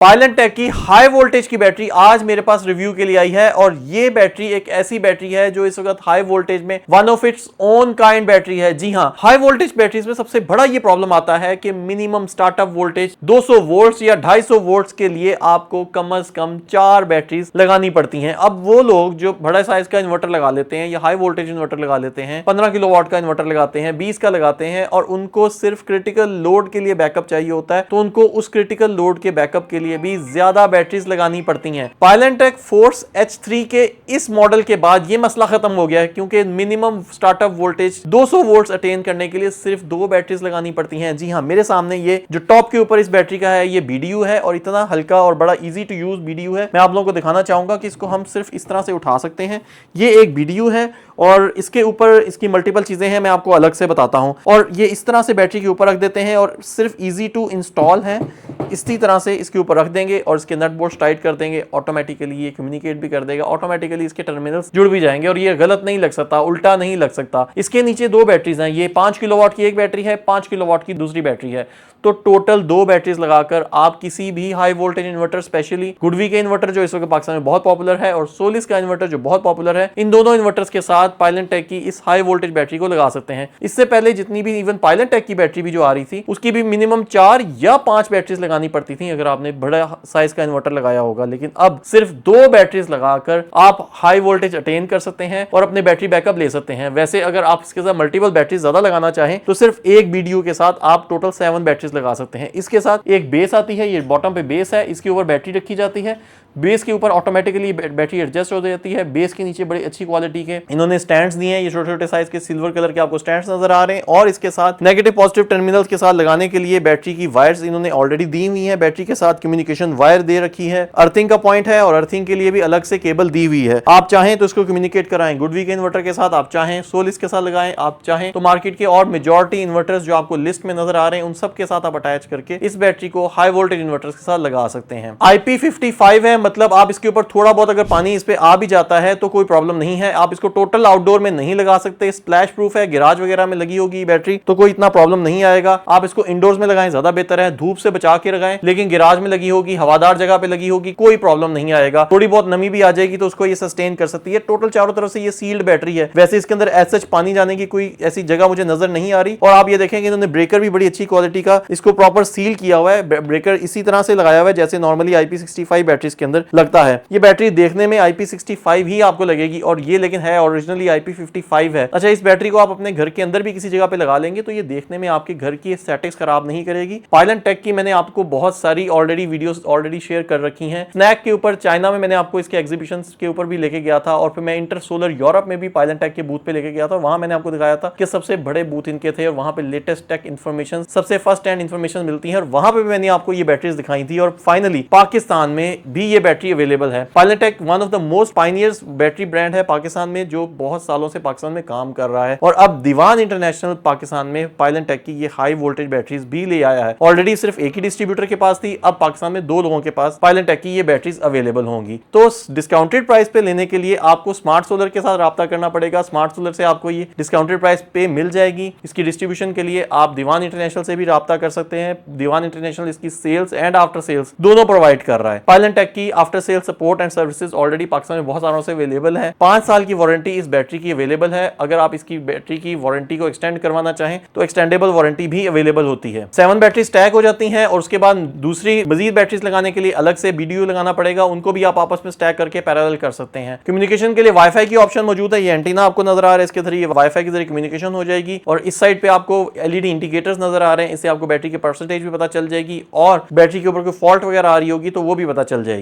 Pylon take की high voltage की battery आज मेरे पास रिव्यू के लिए आई है और ये बैटरी एक ऐसी बैटरी है जो इस वक्त हाई वोल्टेज में one of its own kind battery है। जी हां, हाई वोल्टेज बैटरीज में सबसे बड़ा ये प्रॉब्लम आता है कि मिनिमम स्टार्टअप वोल्टेज 200 वोल्ट्स या 250 वोल्ट्स के लिए आपको कम से कम 4 बैटरीज लगानी पड़ती हैं। अब वो लोग जो बड़ा साइज का इन्वर्टर लगा लेते हैं या हाई वोल्टेज इन्वर्टर लगा लेते हैं, 15 किलोवाट का इन्वर्टर लगाते हैं, 20 का लगाते हैं और उनको सिर्फ क्रिटिकल लोड के लिए बैकअप चाहिए होता है, तो उनको उस क्रिटिकल लोड के बैकअप के लिए भी ज्यादा बैटरीज लगानी पड़ती हैं। पायलन टेक फोर्स H3 के इस मॉडल के बाद ये मसला खत्म हो गया है, क्योंकि minimum startup voltage 200 volts attain करने के लिए सिर्फ 2 बैटरीज लगानी पड़ती हैं। जी हां, मेरे सामने ये जो टॉप के ऊपर इस बैटरी का है ये BDU है और इतना हल्का और बड़ा इजी टू यूज BDU है। मैं आप लोगों को दिखाना चाहूंगा कि इसको हम सिर्फ इस तरह से उठा सकते हैं। ये एक BDU है और इसके ऊपर इसकी मल्टीपल चीजें हैं, मैं आपको अलग से बताता हूं। और ये इस तरह से बैटरी के ऊपर रख देते हैं और सिर्फ इजी टू इंस्टॉल है। इसी तरह से इसके ऊपर रख देंगे और इसके नट बोल्ट्स टाइट कर देंगे, ऑटोमेटिकली ये कम्युनिकेट भी कर देगा, ऑटोमेटिकली इसके टर्मिनल्स जुड़ भी जाएंगे और ये गलत नहीं लग सकता, उल्टा नहीं लग सकता। इसके नीचे 2 बैटरीज हैं, ये 5 किलोवाट की एक बैटरी है, 5 किलोवाट की दूसरी बैटरी है। तो टोटल 2 बैटरीज लगाकर आप किसी भी high voltage inverter, specially GoodWe के इन्वर्टर जो इस वक्त पाकिस्तान में बहुत पॉपुलर है और सोलिस का इन्वर्टर जो बहुत पॉपुलर है, इन दोनों इन्वर्टर्स के साथ पायलन टेक की इस हाई वोल्टेज बैटरी को लगा सकते हैं। इससे पहले जितनी भी इवन पायलन टेक की बैटरी भी जो आ रही थी उसकी भी मिनिमम 4 या 5 बैटरीज लगानी पड़ती थी अगर आपने बड़ा साइज का इन्वर्टर लगाया होगा। लेकिन अब सिर्फ 2 बैटरीज लगाकर आप हाई वोल्टेज अटेन कर सकते हैं और अपने बैटरी बैकअप ले सकते हैं। वैसे अगर आप इसके साथ मल्टीपल बैटरीज ज्यादा लगाना चाहें तो सिर्फ एक BDU के साथ आप टोटल 7 बैटरीज लगा सकते हैं। इसके साथ एक बेस आती है, ये बॉटम पे बेस है, इसके ऊपर बैटरी रखी जाती है, बेस के ऊपर ऑटोमेटिकली बैटरी एडजस्ट हो जाती है। बेस के नीचे बड़ी अच्छी क्वालिटी के इन्होंने स्टैंड्स दिए हैं, ये छोटे छोटे साइज के सिल्वर कलर के आपको स्टैंड्स नजर आ रहे हैं और इसके साथ नेगेटिव पॉजिटिव टर्मिनल्स के साथ लगाने के लिए बैटरी की वायर्स इन्होंने ऑलरेडी दी हुई है। बैटरी के साथ कम्युनिकेशन वायर दे रखी है, अर्थिंग का पॉइंट है और अर्थिंग के लिए भी अलग से केबल दी हुई है। आप चाहें तो इसको कम्युनिकेट कराएं गुडवी के इन्वर्टर के साथ, आप चाहें सोलिस के साथ लगाएं, आप चाहें तो मार्केट के और मेजॉरिटी इन्वर्टर्स जो आपको लिस्ट में नजर आ रहे हैं उन सब के साथ आप अटैच करके इस बैटरी को हाई वोल्टेज इन्वर्टर्स के साथ लगा सकते हैं। IP55 है, मतलब आप इसके थोड़ा बहुत अगर पानी इस पे आ भी जाता है तो कोई प्रॉब्लम नहीं है। आप इसको टोटल आउटडोर में नहीं लगा सकते, स्प्लैश प्रूफ है, गिराज वगैरह में लगी होगी बैटरी तो कोई इतना प्रॉब्लम नहीं आएगा। आप इसको इंडोर्स में लगाएं, ज्यादा बेहतर है, धूप से बचा के लगाएं, लेकिन गिराज में लगी होगी, हवादार जगह पे लगी होगी, कोई प्रॉब्लम नहीं आएगा। थोड़ी बहुत नमी भी आ जाएगी तो उसको ये सस्टेन कर सकती है। टोटल चारों तरफ से ये सील्ड बैटरी है, वैसे इसके अंदर एज सच पानी जाने की कोई ऐसी जगह मुझे नजर नहीं आ रही। और आप ये देखेंगे इन्होंने ब्रेकर भी बड़ी अच्छी क्वालिटी का इसको प्रॉपर सील किया हुआ है, ब्रेकर इसी तरह से लगाया हुआ है जैसे नॉर्मली IP65 बैटरीज के अंदर लगता है। ये बैटरी देखने में IP65 ही आपको लगेगी और ये लेकिन है ओरिजिनली IP55 है। अच्छा, इस बैटरी को आप अपने घर के अंदर भी किसी जगह पे लगा लेंगे तो ये देखने में आपके घर की एस्थेटिक्स खराब नहीं करेगी। पायलन टेक की मैंने आपको बहुत सारी ऑलरेडी वीडियोस ऑलरेडी शेयर कर रखी हैं। स्नैक के ऊपर चाइना में मैंने आपको इसके एग्जीबिशंस के ऊपर भी लेके गया था और फिर मैं इंटर सोलर यूरोप में भी पायलन टेक के बूथ पे लेके गया था। वहां मैंने आपको दिखाया था कि सबसे बड़े बूथ इनके थे और वहां पे लेटेस्ट टेक इंफॉर्मेशन, सबसे फर्स्ट हैंड इंफॉर्मेशन मिलती है और वहां पे भी मैंने आपको ये बैटरीज दिखाई थी। और फाइनली पाकिस्तान में भी ये बैटरी अवेलेबल है। Pylon tech one of the most pioneers battery brand है पाकिस्तान में जो बहुत सालों से पाकिस्तान में काम कर रहा है और अब दीवान इंटरनेशनल पाकिस्तान में पायलन टेक की ये हाई वोल्टेज बैटरीज भी ले आया है। ऑलरेडी सिर्फ एक ही डिस्ट्रीब्यूटर के पास थी, अब पाकिस्तान में 2 लोगों के पास पायलन टेक की ये बैटरीज अवेलेबल होंगी। तो डिस्काउंटेड प्राइस पे लेने के लिए आपको स्मार्ट सोलर के साथ राब्ता करना पड़ेगा। स्मार्ट सोलर से आपको ये डिस्काउंटेड प्राइस पे मिल जाएगी। इसकी डिस्ट्रीब्यूशन के लिए आप दीवान इंटरनेशनल से भी राब्ता कर सकते हैं। दीवान इंटरनेशनल इसकी सेल्स एंड आफ्टर सेल्स दोनों प्रोवाइड कर रहा है। पायलन टेक की after sale support and services already Pakistan में बहुत सालों से अवेलेबल है। 5 साल की वारंटी इस बैटरी की अवेलेबल है। अगर आप इसकी बैटरी की वारंटी को एक्सटेंड करवाना चाहें तो एक्सटेंडेबल वारंटी भी अवेलेबल होती है। 7 बैटरी स्टैक हो जाती हैं और उसके बाद दूसरी मजीद बैटरीज लगाने के लिए अलग से BDU लगाना पड़ेगा, उनको भी आप आपस में स्टैक करके पैरेलल कर सकते हैं। कम्युनिकेशन के लिए वाईफाई की ऑप्शन मौजूद है। ये एंटीना आपको नजर आ रहा है, इसके जरिए वाईफाई के जरिए कम्युनिकेशन हो जाएगी और इस साइड पे आपको LED इंडिकेटर्स नजर आ रहे हैं, इससे आपको बैटरी की परसेंटेज भी पता चल जाएगी और बैटरी के ऊपर कोई फॉल्ट वगैरह आ रही होगी तो वो भी पता चल जाएगी।